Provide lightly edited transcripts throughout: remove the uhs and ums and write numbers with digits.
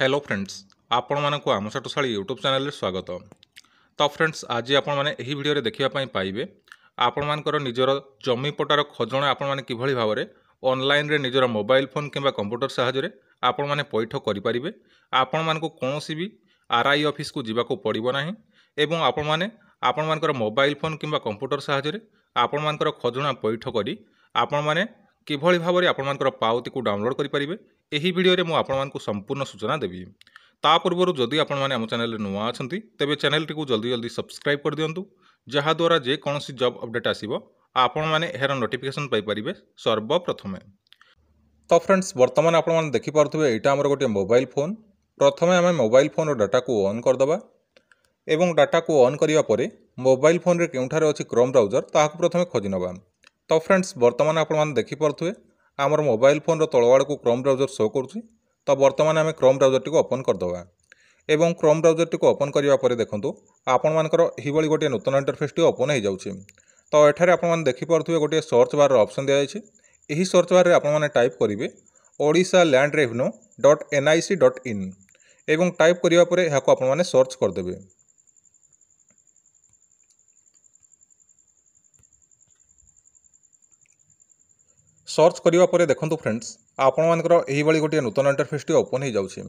Hello friends आपण मानक आम चाटशाली यूट्यूब चैनल स्वागत। तो फ्रेंड्स आज आपण मैंने यही वीडियो देखापी पाइबे आपण मानकर निजर जमी पटार खजना आपण मैंने किभली भाव में ऑनलाइन रे निजर मोबाइल फोन किंबा कंप्यूटर साहाय्य आपण मैंने पैठ करें। आपण मानक कौन भी आरआई ऑफिस को जीवाक पड़ो ना एवं आपण मैंने आपण मानकर मोबाइल फोन किंबा कंप्यूटर साहाय्य आपण मानकर खजना पैठ करी आपण मैंने किभली भाव में आपण मानकर पावती को डाउनलोड करें। यही वीडियो रे मु आपण मानक संपूर्ण सूचना देवी। ता पूर्व जदि आपण माने हम चैनल नुआ अछंती तेबे चैनल टी को जल्दी जल्दी सब्सक्राइब कर दियंतु जहा द्वारा जे कोनोसी जॉब अपडेट आसीबो आपण माने एहर नोटिफिकेशन पाई परिबे सर्वप्रथमे। तो फ्रेंड्स वर्तमान आपण माने देखि पारथुबे एटा हमर गोटे मोबाइल फोन। प्रथमे हमें मोबाइल फोन रो डाटा को ऑन कर दबा एवं डाटा को ऑन करिया परे मोबाइल फोन रे केउठारे अछि क्रोम ब्राउजर ताहाको प्रथमे खोजि नबा। तो फ्रेंड्स वर्तमान आपण माने देखि पारथुबे आमर मोबाइल फोन रो तळवाड़ को क्रोम ब्राउजर शो करुछि। तो वर्तमान आम क्रोम ब्राउजर टी ओपन करदे एवं क्रोम ब्राउजर टी ओपन करने देखो आपण मानकर यही गोटे नूतन इंटरफेस टी ओपन हो जाउछि। तो एठारे आपण माने देखि पारथुबे गोटे सर्च बार ऑप्शन दिया जायछि। एही सर्च बार रे आपण माने टाइप करिवे ओडिशा लैंड रेवेन्यू .nic.in एवं टाइप करिया परे एहाको आपण माने सर्च करदेबे। सर्च करिया परे देखंतु फ्रेंड्स आपण मानकर एही बळी गोटे नूतन इंटरफेस टी ओपन हो जाउछि।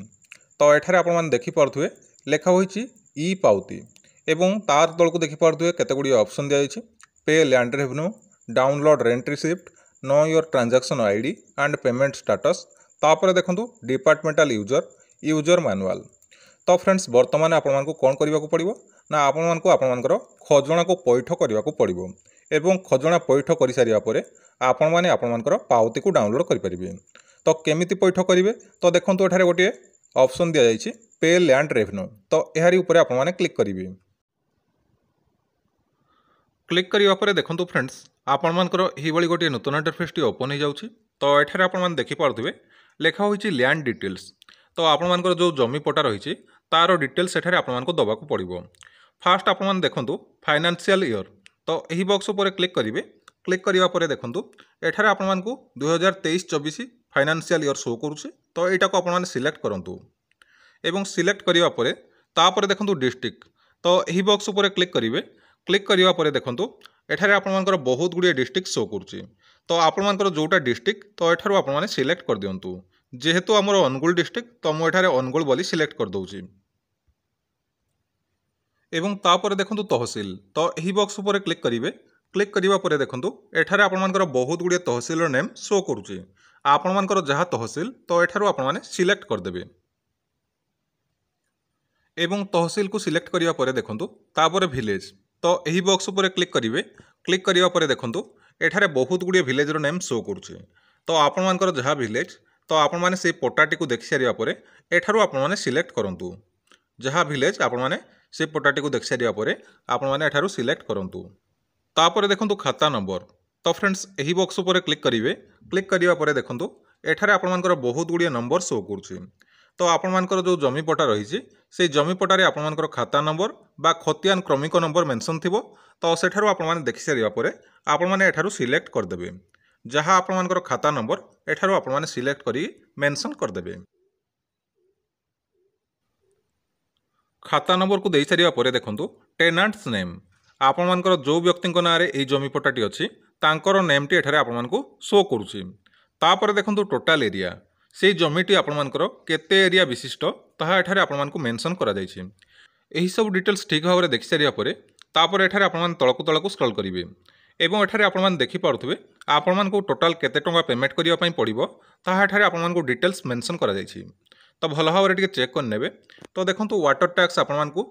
तो एठारे आपण माने देखि पारथुबे लेखा होईछि ई पावती एवं तार तळ को देखि पारथुबे केते गुडी ऑप्शन दिया जायछि। पे land revenue, download rent receipt, know your transaction ID and payment status. तापर देखंतु डिपार्टमेंटल यूजर मैनुअल। तो फ्रेंड्स वर्तमान आपण मानकु कोन करिवाकू पड़िबो ना आपण मानकु आपण मानकर खजना को पैठ करिवाकू पड़िबो एवं खजना पैठ करि सारिया परे आपण माने आपण मानकर पावती को डाउनलोड करि परिबे। तो केमिति पैठ करिवे तो देखंतु एठारे गोटे ऑप्शन दिया जायछि पे लैंड रेवेन्यू। तो एहारी ऊपर आपण माने क्लिक करिवे। क्लिक करिवा परे देखंतु फ्रेंड्स आपण मानकर एही बळी गोटे नूतन इंटरफेस टी ओपन हो जाउछि। तो एठारे आपण माने देखि पारथुबे लेखा होईछि लैंड डिटेल्स। तो आपण मानकर जो जमी पटा रहिछि तारो डिटेल्स एठारे आपण मानको दबाकू पड़िबो। फास्ट आपण माने देखंतु फाइनेंशियल ईयर। तो एही बॉक्स ऊपर क्लिक करिवे। क्लिक करिवा परे देखंतु एठारे आपण मानको 2023-24 फाइनेंशियल ईयर शो करूछि। तो एटा को आपण माने सिलेक्ट करंतु एवं सिलेक्ट करिवा परे तापर देखंतु डिस्ट्रिक्ट। तो एही बॉक्स ऊपर क्लिक करिवे। क्लिक करिवा परे देखंतु एठारे आपण मानकर बहुत गुडी डिस्ट्रिक्ट शो करूछि। तो आपण मानकर जोटा डिस्ट्रिक्ट तो एठारो आपण माने सिलेक्ट कर दियंतु। जेहेतु हमर अनुगुल डिस्ट्रिक्ट तो मु एठारे अनुगुल बोली सिलेक्ट कर दउछि एवं तापर देखंतु तहसील। तो एही बॉक्स ऊपर क्लिक करिवे। क्लिक करिवा परे देखंतु एठारे आपण मानकर बहुत गुडी तहसील नेम शो करूछि। आपण मानकर जहा तहसील तो एठारो आपण माने सिलेक्ट कर देबे एवं तहसील को सिलेक्ट करिवा परे देखंतु तापर विलेज। तो एही बॉक्स ऊपर क्लिक करिवे। क्लिक करिवा परे देखंतु एठारे बहुत गुडी विलेज रो नेम शो करूछि। तो आपण मानकर जहा विलेज तो आपण माने से पटाटी को देखि सारिया परे एठारो आपण माने सिलेक्ट करंतु। जहा विलेज आपण माने से पटाटी को देखि सारिया परे आपण माने एठारो सिलेक्ट करंतु। तापर देखंतु खाता नंबर। तो फ्रेंड्स एही बॉक्स ऊपर क्लिक करिवे। क्लिक करिवा परे देखंतु एठारे आपण मानकर बहुत गुडी नंबर शो करूछि। तो आपण मानकर जो जमी पटा रहिछि से जमी पटारे आपण मानकर खाता नंबर बा खतियान क्रमिक नंबर मेंशन थिबो। तो सेठारो आपण माने देखि सारिया परे आपण माने एठारो सिलेक्ट कर देबे। जहा आपण मानकर खाता नंबर एठारो आपण माने सिलेक्ट करी मेंशन कर देबे। खाता नंबर को देई सारिया परे देखंतु टेनेंट्स नेम। आपण मानकर जो व्यक्ति नारे एई जमी पटाटी अछि तांकर नेम टी एठारे आपण मानको शो करूछि। तापर देखंतु टोटल एरिया से जमीटी आपण मानकर केते एरिया विशिष्ट ताहा एठारे आपण मानको मेंशन करा जायछि। एही सब डिटेल्स ठीक भाव में देखि सारिया परे तापर एठारे आपण मान तळकु स्क्रॉल करिवे एवं एठारे आपण मान देखि पारुथबे आपण मानको टोटल केते टंका पेमेंट करिया पई पड़िबो ताहा एठारे आपण मानको डिटेल्स मेंशन करा जायछि। तो भल भाव में चेक कर नेबे। तो देखंतु वाटर टैक्स आपण मानको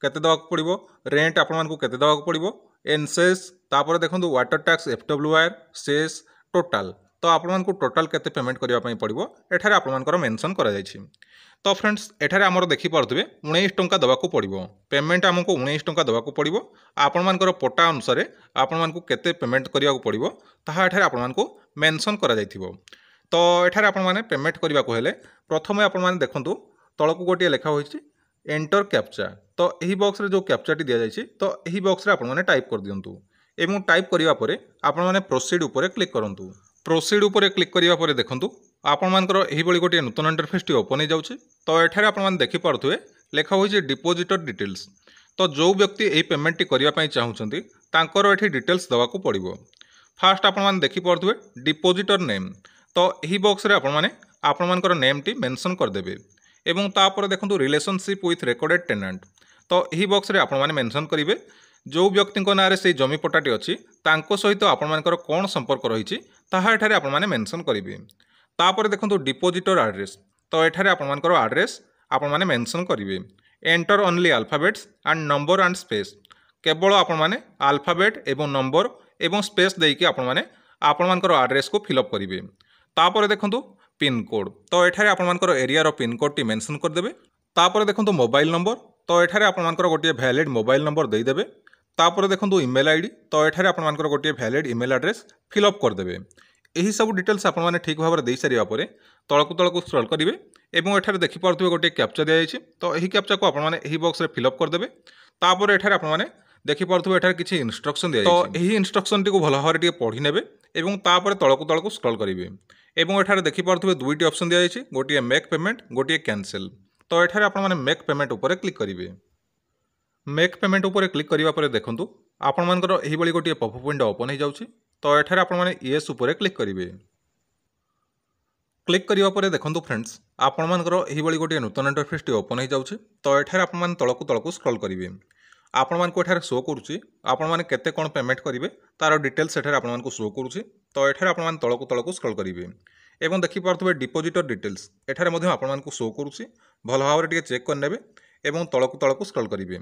केते दवाक पड़िबो, रेंट आपण मानको केते दवाक पड़िबो, एनसेस तापर देखंतु वाटर टैक्स एफडब्ल्यूआर सेस टोटल। तो आपण मानको टोटल केते पेमेंट करिया पई पड़िबो एठारे आपण मानकर मेंशन करा जायछि। तो फ्रेंड्स एठारे हमर देखि पारुथबे 19 टंका दवाकू पड़िबो। पेमेंट हमको 19 टंका दवाकू पड़िबो। आपण मानकर पटा अनुसार आपण मानको केते पेमेंट करिया पड़िबो ताहा एठारे आपण मानको मेंशन करा जायथिबो। तो एठारे आपण माने पेमेंट करिया को हेले प्रथमे आपण माने देखंतु तळकू गोटिए लेखा होइछि एंटर कैप्चा। तो एही बॉक्स रे जो कैप्चा टी दिया जायछि तो एही बॉक्स रे आपण माने टाइप कर दियंतु एवं टाइप करिया परे आपण माने प्रोसीड ऊपर क्लिक करंतु। प्रोसीड ऊपर क्लिक करिया परे देखंतु ଆପଣମାନଙ୍କର ଏହିଭଳି ଗୋଟିଏ ନୂତନ ଇଣ୍ଟରଫେସ୍ଟି ଓପନ୍ ହେଇଯାଉଛି। ତ ଏଠାରେ ଆପଣମାନେ ଦେଖିପାରୁଥିବେ ଲେଖା ହୋଇଛି ଡିପୋଜିଟର ଡିଟେଲ୍ସ। ତ ଯେଉଁ ବ୍ୟକ୍ତି ଏହି ପେମେଣ୍ଟଟି କରିବା ପାଇଁ ଚାହୁଁଛନ୍ତି ତାଙ୍କର ଏଠି ଡିଟେଲ୍ସ ଦେବାକୁ ପଡ଼ିବ। ଫାଷ୍ଟ ଆପଣମାନେ ଦେଖିପାରୁଥିବେ ଡିପୋଜିଟର ନେମ୍। ତ ଏହି ବକ୍ସରେ ଆପଣମାନଙ୍କର ନେମ୍ଟି ମେନସନ୍ କରିଦେବେ ଏବଂ ତାପରେ ଦେଖନ୍ତୁ ରିଲେସନସିପ୍ ୱିଥ୍ ରେକର୍ଡେଡ଼ ଟେନାଣ୍ଟ। ତ ଏହି ବକ୍ସରେ ଆପଣମାନେ ମେନସନ୍ କରିବେ ଯେଉଁ ବ୍ୟକ୍ତିଙ୍କ ନାଁରେ ସେହି ଜମି ପଟ୍ଟାଟି ଅଛି ତାଙ୍କ ସହିତ ଆପଣମାନଙ୍କର କ'ଣ ସମ୍ପର୍କ ରହିଛି ତାହା ଏଠାରେ ଆପଣମାନେ ମେନସନ୍ କରିବେ। ତାପରେ ଦେଖନ୍ତୁ ଡିପୋଜିଟର ଆଡ୍ରେସ୍। ତ ଏଠାରେ ଆପଣମାନଙ୍କର ଆଡ୍ରେସ୍ ଆପଣମାନେ ମେନସନ୍ କରିବେ। Enter only alphabets and number and space. କେବଳ ଆପଣମାନେ ଆଲଫାବେଟ୍ ଏବଂ ନମ୍ବର ଏବଂ ସ୍ପେସ୍ ଦେଇକି ଆପଣମାନଙ୍କର ଆଡ୍ରେସ୍କୁ ଫିଲ୍ଅପ୍ କରିବେ। ତାପରେ ଦେଖନ୍ତୁ ପିନ୍କୋଡ଼୍। ତ ଏଠାରେ ଆପଣମାନଙ୍କର ଏରିଆର ପିନ୍କୋଡ଼୍ଟି ମେନସନ୍ କରିଦେବେ। ତାପରେ ଦେଖନ୍ତୁ ମୋବାଇଲ୍ ନମ୍ବର। ତ ଏଠାରେ ଆପଣମାନଙ୍କର ଗୋଟିଏ ଭ୍ୟାଲିଡ୍ ମୋବାଇଲ୍ ନମ୍ବର ଦେଇଦେବେ। ତାପରେ ଦେଖନ୍ତୁ ଇମେଲ୍ ଆଇଡ଼ି। ତ ଏଠାରେ ଆପଣମାନଙ୍କର ଗୋଟିଏ ଭ୍ୟାଲିଡ୍ ଇମେଲ୍ ଆଡ୍ରେସ୍ ଫିଲ୍ଅପ୍ କରିଦେବେ। ଏହି ସବୁ ଡିଟେଲ୍ସ ଆପଣମାନେ ଠିକ୍ ଭାବରେ ଦେଇସାରିବା ପରେ ତଳକୁ ସ୍କ୍ରଲ୍ କରିବେ ଏବଂ ଏଠାରେ ଦେଖିପାରୁଥିବେ ଗୋଟିଏ କ୍ୟାପ୍ଚା ଦିଆଯାଇଛି। ତ ଏହି କ୍ୟାପ୍ଚାକୁ ଆପଣମାନେ ଏହି ବକ୍ସରେ ଫିଲ୍ଅପ୍ କରିଦେବେ। ତାପରେ ଏଠାରେ ଆପଣମାନେ ଦେଖିପାରୁଥିବେ ଏଠାରେ କିଛି ଇନଷ୍ଟ୍ରକ୍ସନ୍ ଦିଆଯାଇଛି। ତ ଏହି ଇନଷ୍ଟ୍ରକ୍ସନ୍ଟିକୁ ଭଲ ଭାବରେ ଟିକେ ପଢ଼ି ନେବେ ଏବଂ ତାପରେ ତଳକୁ ସ୍କ୍ରଲ୍ କରିବେ ଏବଂ ଏଠାରେ ଦେଖିପାରୁଥିବେ ଦୁଇଟି ଅପସନ୍ ଦିଆଯାଇଛି, ଗୋଟିଏ ମେକ୍ ପେମେଣ୍ଟ, ଗୋଟିଏ କ୍ୟାନସେଲ୍। ତ ଏଠାରେ ଆପଣମାନେ ମେକ୍ ପେମେଣ୍ଟ ଉପରେ କ୍ଲିକ୍ କରିବେ। ମେକ୍ ପେମେଣ୍ଟ ଉପରେ କ୍ଲିକ୍ କରିବା ପରେ ଦେଖନ୍ତୁ ଆପଣମାନଙ୍କର ଏହିଭଳି ଗୋଟିଏ ପପ୍ ୱିଣ୍ଡୋ ଓପନ୍ ହେଇଯାଉଛି। ତ ଏଠାରେ ଆପଣମାନେ ୟେସ୍ ଉପରେ କ୍ଲିକ୍ କରିବେ। କ୍ଲିକ୍ କରିବା ପରେ ଦେଖନ୍ତୁ ଫ୍ରେଣ୍ଡସ୍ ଆପଣମାନଙ୍କର ଏହିଭଳି ଗୋଟିଏ ନୂତନ ଇଣ୍ଟରଫେସ୍ଟି ଓପନ୍ ହେଇଯାଉଛି। ତ ଏଠାରେ ଆପଣମାନେ ତଳକୁ ସ୍କ୍ରଲ୍ କରିବେ। ଆପଣମାନଙ୍କୁ ଏଠାରେ ଶୋ କରୁଛି ଆପଣମାନେ କେତେ କ'ଣ ପେମେଣ୍ଟ କରିବେ ତାର ଡିଟେଲ୍ସ ଏଠାରେ ଆପଣମାନଙ୍କୁ ଶୋ କରୁଛି। ତ ଏଠାରେ ଆପଣମାନେ ତଳକୁ ସ୍କ୍ରଲ୍ କରିବେ ଏବଂ ଦେଖିପାରୁଥିବେ ଡିପୋଜିଟର ଡିଟେଲ୍ସ ଏଠାରେ ମଧ୍ୟ ଆପଣମାନଙ୍କୁ ଶୋ କରୁଛି। ଭଲ ଭାବରେ ଟିକେ ଚେକ୍ କରିନେବେ ଏବଂ ତଳକୁ ସ୍କ୍ରଲ୍ କରିବେ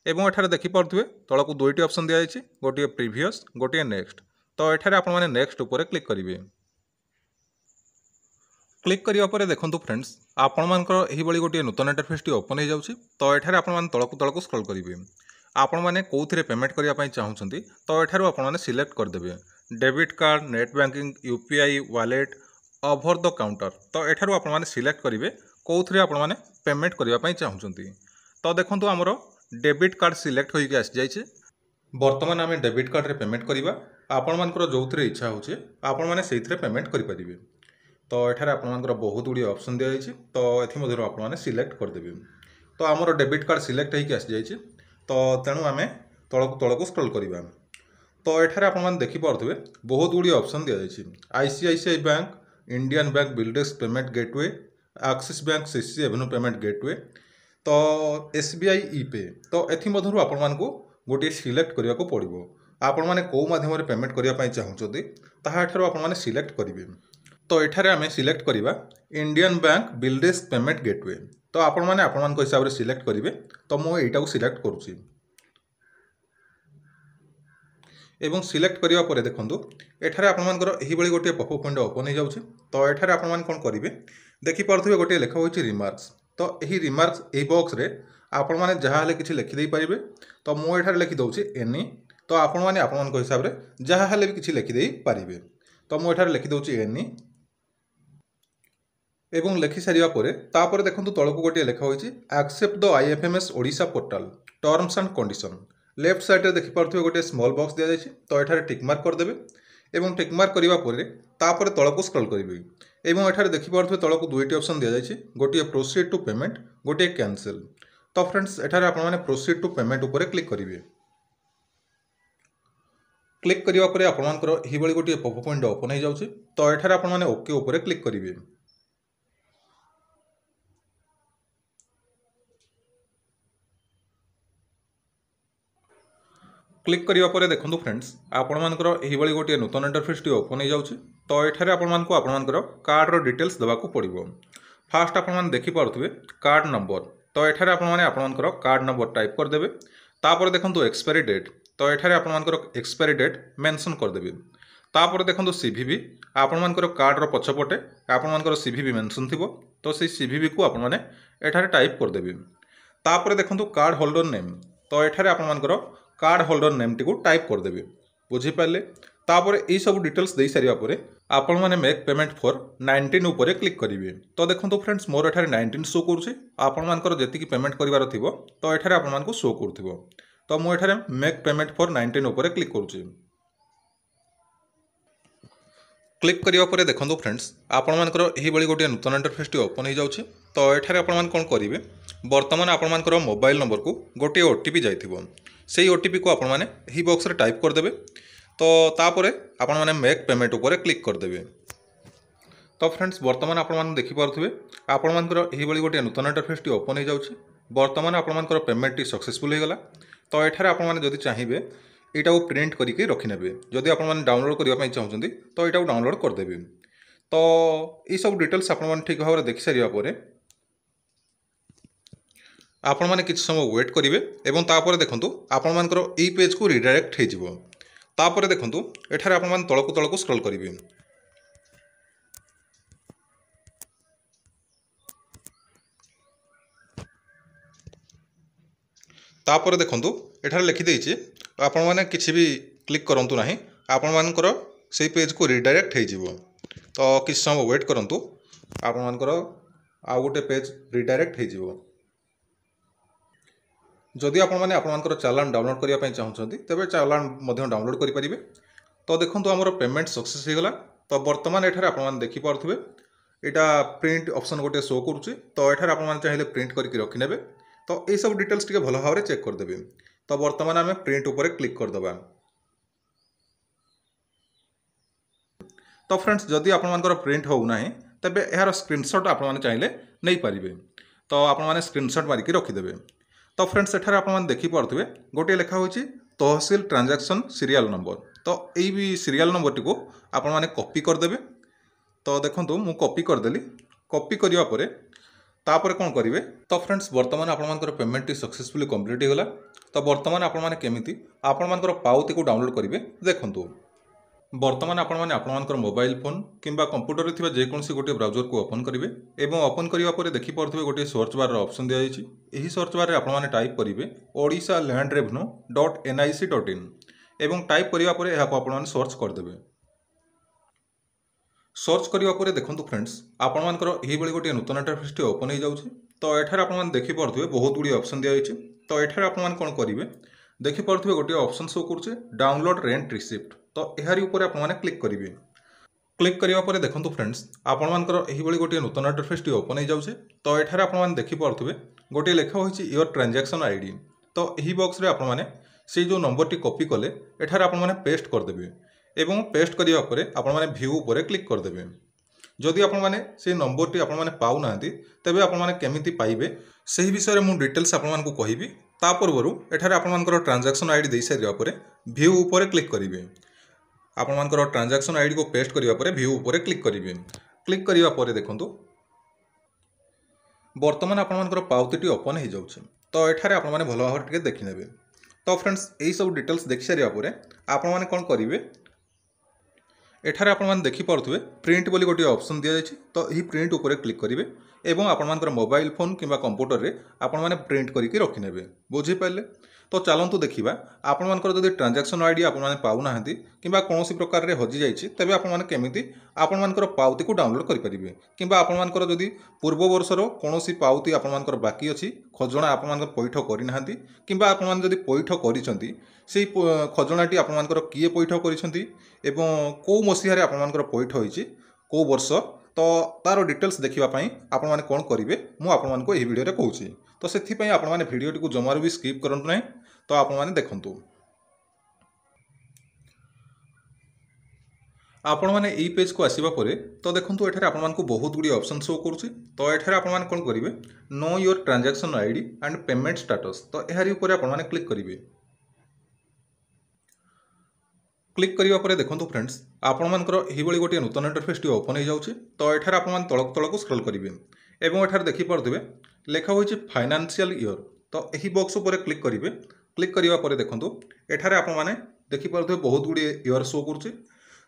ଏବଂ ଏଠାରେ ଦେଖିପାରୁଥିବେ ତଳକୁ ଦୁଇଟି ଅପସନ୍ ଦିଆଯାଇଛି, ଗୋଟିଏ ପ୍ରିଭିୟସ୍, ଗୋଟିଏ ନେକ୍ସଟ। ତ ଏଠାରେ ଆପଣମାନେ ନେକ୍ସଟ ଉପରେ କ୍ଲିକ୍ କରିବେ। କ୍ଲିକ୍ କରିବା ପରେ ଦେଖନ୍ତୁ ଫ୍ରେଣ୍ଡସ୍ ଆପଣମାନଙ୍କର ଏହିଭଳି ଗୋଟିଏ ନୂତନ ଇଣ୍ଟରଫେସ୍ଟି ଓପନ୍ ହେଇଯାଉଛି। ତ ଏଠାରେ ଆପଣମାନେ ତଳକୁ ସ୍କ୍ରଲ୍ କରିବେ। ଆପଣମାନେ କେଉଁଥିରେ ପେମେଣ୍ଟ କରିବା ପାଇଁ ଚାହୁଁଛନ୍ତି ତ ଏଠାରୁ ଆପଣମାନେ ସିଲେକ୍ଟ କରିଦେବେ debit card, net banking, UPI, wallet, over the counter. ତ ଏଠାରୁ ଆପଣମାନେ ସିଲେକ୍ଟ କରିବେ କେଉଁଥିରେ ଆପଣମାନେ ପେମେଣ୍ଟ କରିବା ପାଇଁ ଚାହୁଁଛନ୍ତି। ତ ଦେଖନ୍ତୁ ଆମର ଡେବିଟ୍ କାର୍ଡ଼ ସିଲେକ୍ଟ ହୋଇକି ଆସିଯାଇଛି। ବର୍ତ୍ତମାନ ଆମେ ଡେବିଟ୍ କାର୍ଡ଼ରେ ପେମେଣ୍ଟ କରିବା। ଆପଣମାନଙ୍କର ଯେଉଁଥିରେ ଇଚ୍ଛା ହେଉଛି ଆପଣମାନେ ସେଇଥିରେ ପେମେଣ୍ଟ କରିପାରିବେ। ତ ଏଠାରେ ଆପଣମାନଙ୍କର ବହୁତ ଗୁଡ଼ିଏ ଅପସନ୍ ଦିଆଯାଇଛି। ତ ଏଥିମଧ୍ୟରୁ ଆପଣମାନେ ସିଲେକ୍ଟ କରିଦେବେ। ତ ଆମର ଡେବିଟ୍ କାର୍ଡ଼ ସିଲେକ୍ଟ ହୋଇକି ଆସିଯାଇଛି। ତ ତେଣୁ ଆମେ ତଳକୁ ସ୍କ୍ରଲ୍ କରିବା। ତ ଏଠାରେ ଆପଣମାନେ ଦେଖିପାରୁଥିବେ ବହୁତ ଗୁଡ଼ିଏ ଅପସନ୍ ଦିଆଯାଇଛି। ICICI bank, Indian bank builders payment gateway, Axis bank CC avenue payment gateway, ତ SBI ଇପେ। ତ ଏଥିମଧ୍ୟରୁ ଆପଣମାନଙ୍କୁ ଗୋଟିଏ ସିଲେକ୍ଟ କରିବାକୁ ପଡ଼ିବ। ଆପଣମାନେ କେଉଁ ମାଧ୍ୟମରେ ପେମେଣ୍ଟ କରିବା ପାଇଁ ଚାହୁଁଛନ୍ତି ତାହା ଏଠାରୁ ଆପଣମାନେ ସିଲେକ୍ଟ କରିବେ। ତ ଏଠାରେ ଆମେ ସିଲେକ୍ଟ କରିବା Indian bank builders payment gateway. ତ ଆପଣମାନେ ଆପଣମାନଙ୍କ ହିସାବରେ ସିଲେକ୍ଟ କରିବେ। ତ ମୁଁ ଏଇଟାକୁ ସିଲେକ୍ଟ କରୁଛି ଏବଂ ସିଲେକ୍ଟ କରିବା ପରେ ଦେଖନ୍ତୁ ଏଠାରେ ଆପଣମାନଙ୍କର ଏହିଭଳି ଗୋଟିଏ ପପ୍ ୱିଣ୍ଡୋ ଓପନ୍ ହେଇଯାଉଛି। ତ ଏଠାରେ ଆପଣମାନେ କ'ଣ କରିବେ ଦେଖିପାରୁଥିବେ ଗୋଟିଏ ଲେଖା ହୋଇଛି ରିମାର୍କସ୍। ତ ଏହି ରିମାର୍କସ୍ ଏହି ବକ୍ସରେ ଆପଣମାନେ ଯାହା ହେଲେ କିଛି ଲେଖିଦେଇପାରିବେ। ତ ମୁଁ ଏଠାରେ ଲେଖିଦେଉଛି ଏନି। ତ ଆପଣମାନେ ଆପଣମାନଙ୍କ ହିସାବରେ ଯାହା ହେଲେ ବି କିଛି ଲେଖିଦେଇପାରିବେ। ତ ମୁଁ ଏଠାରେ ଲେଖିଦେଉଛି ଏନି ଏବଂ ଲେଖି ସାରିବା ପରେ ତାପରେ ଦେଖନ୍ତୁ ତଳକୁ ଗୋଟିଏ ଲେଖା ହୋଇଛି accept the IFMS Odisha portal terms and condition. Left ସାଇଡ଼୍ରେ ଦେଖିପାରୁଥିବେ ଗୋଟିଏ ସ୍ମଲ୍ ବକ୍ସ ଦିଆଯାଇଛି। ତ ଏଠାରେ ଟିକ୍ ମାର୍କ କରିଦେବେ ଏବଂ ଟିକ୍ ମାର୍କ କରିବା ପରେ ତାପରେ ତଳକୁ ସ୍କ୍ରଲ୍ କରିବେ ଏବଂ ଏଠାରେ ଦେଖିପାରୁଥିବେ ତଳକୁ ଦୁଇଟି ଅପସନ୍ ଦିଆଯାଇଛି, ଗୋଟିଏ ପ୍ରୋସିଡ୍ ଟୁ ପେମେଣ୍ଟ, ଗୋଟିଏ କ୍ୟାନସେଲ୍। ତ ଫ୍ରେଣ୍ଡସ୍ ଏଠାରେ ଆପଣମାନେ ପ୍ରୋସିଡ୍ ଟୁ ପେମେଣ୍ଟ ଉପରେ କ୍ଲିକ୍ କରିବେ। କ୍ଲିକ୍ କରିବା ପରେ ଆପଣମାନଙ୍କର ଏହିଭଳି ଗୋଟିଏ ପପ୍ ୱିଣ୍ଡୋ ଓପନ୍ ହେଇଯାଉଛି। ତ ଏଠାରେ ଆପଣମାନେ ଓକେ ଉପରେ କ୍ଲିକ୍ କରିବେ। କ୍ଲିକ୍ କରିବା ପରେ ଦେଖନ୍ତୁ ଫ୍ରେଣ୍ଡସ୍ ଆପଣମାନଙ୍କର ଏହିଭଳି ଗୋଟିଏ ନୂତନ ଇଣ୍ଟରଫେସ୍ଟି ଓପନ୍ ହେଇଯାଉଛି। ତ ଏଠାରେ ଆପଣମାନଙ୍କୁ ଆପଣମାନଙ୍କର କାର୍ଡ଼ର ଡିଟେଲ୍ସ ଦେବାକୁ ପଡ଼ିବ। ଫାଷ୍ଟ ଆପଣମାନେ ଦେଖିପାରୁଥିବେ କାର୍ଡ଼ ନମ୍ବର। ତ ଏଠାରେ ଆପଣମାନେ ଆପଣମାନଙ୍କର କାର୍ଡ଼ ନମ୍ବର ଟାଇପ୍ କରିଦେବେ। ତାପରେ ଦେଖନ୍ତୁ ଏକ୍ସପାୟରି ଡେଟ୍। ତ ଏଠାରେ ଆପଣମାନଙ୍କର ଏକ୍ସପାୟରି ଡେଟ୍ ମେନସନ୍ କରିଦେବେ। ତାପରେ ଦେଖନ୍ତୁ CVV। ଆପଣମାନଙ୍କର କାର୍ଡ଼ର ପଛପଟେ ଆପଣମାନଙ୍କର CVV ମେନସନ୍ ଥିବ। ତ ସେଇ CVVକୁ ଆପଣମାନେ ଏଠାରେ ଟାଇପ୍ କରିଦେବେ। ତାପରେ ଦେଖନ୍ତୁ କାର୍ଡ଼ ହୋଲ୍ଡର ନେମ୍। ତ ଏଠାରେ ଆପଣମାନଙ୍କର କାର୍ଡ଼ ହୋଲ୍ଡର ନେମ୍ଟିକୁ ଟାଇପ୍ କରିଦେବେ। ବୁଝିପାରିଲେ? ତାପରେ ଏହି ସବୁ ଡିଟେଲ୍ସ ଦେଇସାରିବା ପରେ ଆପଣମାନେ ମେକ୍ ପେମେଣ୍ଟ ଫର୍ 19 ଉପରେ କ୍ଲିକ୍ କରିବେ। ତ ଦେଖନ୍ତୁ ଫ୍ରେଣ୍ଡସ୍ ମୋର ଏଠାରେ 19 ଶୋ କରୁଛି। ଆପଣମାନଙ୍କର ଯେତିକି ପେମେଣ୍ଟ କରିବାର ଥିବ ତ ଏଠାରେ ଆପଣମାନଙ୍କୁ ଶୋ କରୁଥିବ। ତ ମୁଁ ଏଠାରେ ମେକ୍ ପେମେଣ୍ଟ ଫର୍ 19 ଉପରେ କ୍ଲିକ୍ କରୁଛି। क्लिक करिया परे देखंतु फ्रेंड्स आपण मानकर एही बळी गोटे नूतन इंटरफेस टी ओपन हो जाउछि। तो एठारे आपण मान कोन करिवे वर्तमान आपण मानकर मोबाइल नंबर को गोटे ओटीपी जाइथिबो सेही ओटीपी को आपण माने एही बॉक्स रे टाइप कर देबे। तो तापरे आपण माने मेक पेमेंट ऊपर क्लिक कर देबे। तो फ्रेंड्स वर्तमान आपण मान देखि पारुथिबे आपण मानकर एही बळी गोटे नूतन इंटरफेस टी ओपन हो जाउछि। वर्तमान आपण मानकर पेमेंट टी सक्सेसफुल हो गला। तो एठारे आपण माने जदि चाहिबे एटा को प्रिंट करके रखि नेबे। जदि आपण माने डाउनलोड करिया पई चाहुचंदी तो एटा को डाउनलोड कर देबे। तो ये सब डिटेल्स आपण माने ठीक भाव देखि सारिया परे आपण माने किछ समय वेट करिवे एवं तापर देखंतु आपण मानकर ई पेज को रिडायरेक्ट हे जिवो। तापर देखंतु एठारे आपण माने तळकु स्क्रॉल करिवे। तापर देखंतु एठारे लिखि देइछि आपण माने किछि भी क्लिक करंतु नाही आपण मानकर सेही पेज को रिडायरेक्ट हे जिवो। तो किछ समय वेट करंतु आपण मानकर आ गोटे पेज रिडायरेक्ट हे जिवो। जदि आपण माने आपण मानकर चालान डाउनलोड करिया पई चाहुचंती तबे चालान मध्य डाउनलोड करि परिबे। तो देखंतु हमर पेमेंट सक्सेस हे गला। तो वर्तमान एठारे आपण माने देखि पारथुबे एटा प्रिंट ऑप्शन गोटे शो करूछि। तो एठारे आपण माने चाहिले प्रिंट करके रखि नेबे। तो ये सब डिटेल्स टिके भल भाव चेक कर देबे। तो वर्तमान आम प्रिंट ऊपर क्लिक कर दबा। तो फ्रेंड्स जदि आपण मानकर प्रिंट हो नाही तबे यार स्क्रीनशॉट आपण माने चाहिले नहीं पारिबे। तो आपण माने स्क्रीनशॉट मारिकी रखि देबे। तो फ्रेंड्स एठारे आपण माने देखि पारथुबे गोटे लेखा होछि तहसील ट्रांजैक्शन सीरियल नंबर। तो एई भी सीरियल नंबर टिको आपण माने कॉपी कर देबे। तो देखंतु मु कॉपी कर देली। कॉपी करिया परे तापर कौन करेंगे। तो फ्रेंड्स वर्तमान आपर पेमेंट सक्सेसफुली कंप्लीट हो गला। तो वर्तमान आपण केमिति आपर पावती को डाउनलोड करेंगे देखंतु। वर्तमान आपण मोबाइल फोन किंबा कंप्यूटर थिबा जेकोसी गोटे ब्राउजर को ओपन करेंगे एवं ओपन करिया परे देखि पारथुबे गोटे सर्च बार ऑप्शन दिया जायछि। एही सर्च बार रे आपण टाइप करेंगे ओडिशा लैंड रेवेन्यू .nic.in एवं टाइप करिया परे एहा को आपण सर्च कर देबे। सर्च करिया परे देखंतु फ्रेंड्स आपण मानकर एही बळी गोटे नूतन इंटरफेस टी ओपन हो जाउछि। तो एठारे आपण मान देखि पारथुबे बहुत गुडी ऑप्शन दिया जायछि। तो एठारे आपण मान कोन करिवे देखि पारथुबे गोटे ऑप्शन शो करूछि डाउनलोड रेंट रिसिप्ट। तो एहारी ऊपर आपण माने क्लिक करिवे। क्लिक करिया परे देखंतु फ्रेंड्स आपण मानकर एही बळी गोटे नूतन इंटरफेस टी ओपन हो जाउछि। तो एठारे आपण मान देखि पारथुबे गोटे लेखा होइछि योर ट्रांजैक्शन आईडी। तो एही बॉक्स रे आपण माने से जो नंबर टी कॉपी कले एठारे आपण माने पेस्ट कर देबे एवं पेस्ट करिया परे आपण माने व्यू ऊपर क्लिक कर देबे। जदि आपण माने से नंबर टी आपण माने पाउ नाहंती तबे आपण माने केमिति पाइबे सही विषय मु डिटेल्स आपण मानकु कहिबी। ता पूर्वरु एठारे आपण मानकर ट्रांजैक्शन आईडी देइ सारिया परे व्यू ऊपर क्लिक करिवे। आपण मानकर ट्रांजैक्शन आईडी को पेस्ट करिया परे व्यू ऊपर क्लिक करिवे। क्लिक करिया परे देखंतु वर्तमान आपण मानकर पावती टी ओपन हो जाउछि। तो एठारे आपण माने भलो भाव टिके देखि नेबे। तो फ्रेंड्स एही सब डिटेल्स देखि सारिया परे आपण माने कोन करिवे एठारे आपण माने देखि पारथुबे प्रिंट बोली गोटे ऑप्शन दिया जायछि। तो एही प्रिंट ऊपर क्लिक करिवे एवं आपण मानकर मोबाइल फोन किंबा कंप्यूटर रे आपण माने प्रिंट करके रखि नेबे। बुझि पाइले। तो चलंतु देखिबा आपण मानकर जदि ट्रांजैक्शन आईडी आपण माने पाउ नाहंती किंबा कोनोसी प्रकार रे हजि जायछि तबे आपण माने केमिति आपण मानकर पावती को डाउनलोड करि परिबे। किंबा आपण मानकर जदि पूर्व वर्षर कोनोसी पावती आपण मानकर बाकी अछि खजणा आपण मानकर पैठ करि नाहंती किंबा आपण माने जदि पैठ करिसंती सेही खजणाटी आपण मानकर किए पैठ करिसंती एवं को मसिहा रे आपण मानकर पैठ होइछि को वर्ष। तो तार डिटेल्स देखिबा पई आपण माने कोन करिवे मु आपण मानको एही वीडियो रे कहूछि। तो सेथि पई आपण माने वीडियो टी को जमारू भी स्किप करंतु नै। तो आपण माने देखंतु आपण माने ई पेज को आसीबा परे तो देखंतु एठारे आपण मानको बहुत गुडी ऑप्शन शो करूछि। तो एठारे आपण माने कोन करिवे know your transaction ID and payment status. तो एहारी ऊपर आपण माने क्लिक करिवे। क्लिक करिया परे देखंतु फ्रेंड्स आपण मानकर एही बळी गोटे नूतन इंटरफेस टी ओपन हो जाउछि। तो एठारे आपण मान तळक स्क्रॉल करिवे एवं एठारे देखि पारथुबे लेखा होइछि फाइनेंशियल ईयर। तो एही बॉक्स ऊपर क्लिक करिवे। क्लिक करिया परे देखंतु एठारे आपण माने देखि पारथुबे बहुत गुडी ईयर शो करूछि।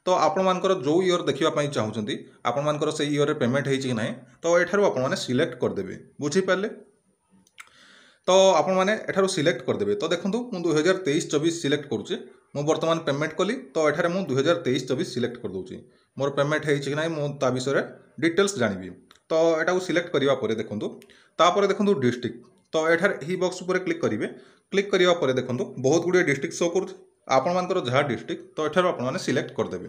तो आपण मानकर जो ईयर देखिबा पई चाहुचंती आपण मानकर से ईयर रे पेमेंट हेछि कि नाही तो एठारो आपण माने सिलेक्ट कर देबे। बुझि पाले। तो आपण माने एठारो सिलेक्ट कर देबे। तो देखंतु मु 2023-24 सिलेक्ट करूछि। मु वर्तमान पेमेंट कली। तो एठारे मु 2023-24 सिलेक्ट कर दोछि। मोर पेमेंट हेछि कि नाही मु ता विषय डिटेल्स जानिबी। तो एटा को सिलेक्ट करिवा परे देखंतु तापर देखंतु डिस्ट्रिक्ट। तो एठारे ही बॉक्स ऊपर क्लिक करिवे। क्लिक करिवा परे देखंतु बहुत गुडी डिस्ट्रिक्ट शो करूछि। आपण मानकर जहा डिस्ट्रिक्ट तो एठारो आपण माने सिलेक्ट कर देबे।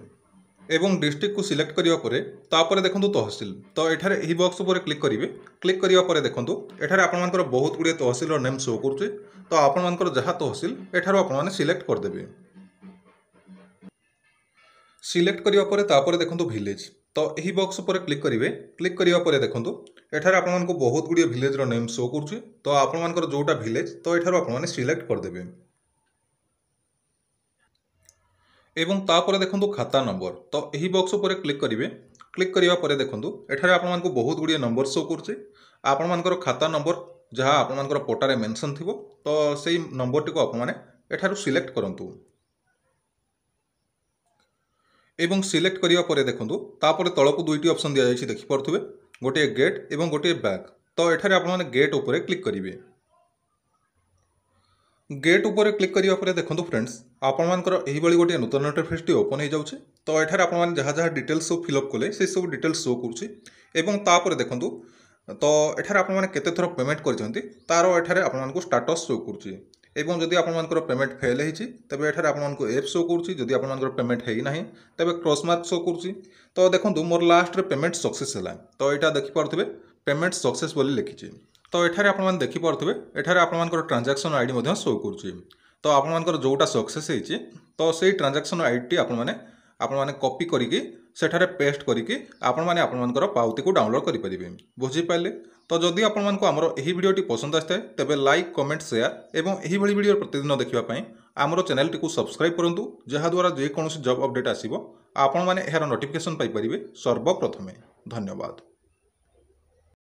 एवं डिस्ट्रिक्ट को सिलेक्ट करिया परे तापर देखंतु तहसील तो एठारे एही बॉक्स उपर क्लिक करिवे। क्लिक करिया परे देखंतु एठारे आपन मानकर बहुत गुडे तहसील नेम शो करूचे तो आपन मानकर जहा तहसील एठारो आपन माने सिलेक्ट कर देबे। सिलेक्ट करिया परे तापर देखंतु विलेज तो एही बॉक्स उपर क्लिक करिवे। क्लिक करिया परे देखंतु एठारे आपन मानको बहुत गुडे विलेज रो नेम शो करूचे तो आपन मानकर जोटा विलेज तो एठारो आपन माने सिलेक्ट कर देबे। एवं तापर देखंतु खाता नंबर तो एही बॉक्स उपर क्लिक करिवे। क्लिक करिया परे देखंतु एठारे आपन मानको बहुत गुडे नंबर शो करूचे आपन मानकर खाता नंबर जहाँ आपन मानकर पोटारे मेंशन थिबो तो सेही नंबर टिको आपन माने एठारु सिलेक्ट करंतु। एवं सिलेक्ट करिया परे देखंतु तापर तळकु दुईटी ऑप्शन दिया जायछि देखि परथुबे गोटे गेट एवं गोटे बैक तो एठारे आपन माने गेट उपर क्लिक करिवे। गेट उपर क्लिक करिया परे देखंतु फ्रेंड्स आपन मानकर एही बळी गोटे नूतन इंटरफेस टी ओपन हो जाउछि तो एठारे आपन माने जहाँ जहाँ डिटेल्स सब फिलअप कले से सब डिटेल्स शो करूछि। एवं तापर देखंतु तो एठारे आपन माने केते थरो पेमेंट करछन्ती तारो एठारे आपन मानको स्टेटस शो करूछि। एवं जदि आपन मानकर पेमेंट फेल हेछि तबे एठारे आपन मानको एफ शो करूछि जदि आपन मानकर पेमेंट हेइ नाही तबे क्रॉस मार्क शो करूछि। तो देखंतु मोर लास्ट रे पेमेंट सक्सेस हला तो एटा देखि पारथबे पेमेंट सक्सेस बोली लिखिछि। तो एठारे आपन मान देखि पारथबे एठारे आपन मानकर ट्रांजैक्शन आईडी मध्य शो करूछि। तो आपन मानकर जोटा सक्सेस हेछि तो सेही ट्रांजैक्शन आईडी टी आपन माने कॉपी करिकि सेठारे पेस्ट करिकि आपन मानकर पावती को डाउनलोड करि परिबे। बुझि पाले तो जदि आपन मानको हमर एही वीडियोटी पसंद आस्ते तबे लाइक कमेंट शेयर एवं एही भली वीडियो प्रतिदिन देखिबा पई हमर चैनल टी को सब्सक्राइब करंतु जहा द्वारा जे कोनोसी जॉब अपडेट आसीबो आपन माने एहार नोटिफिकेशन पाई परिबे सर्वप्रथमे। धन्यवाद।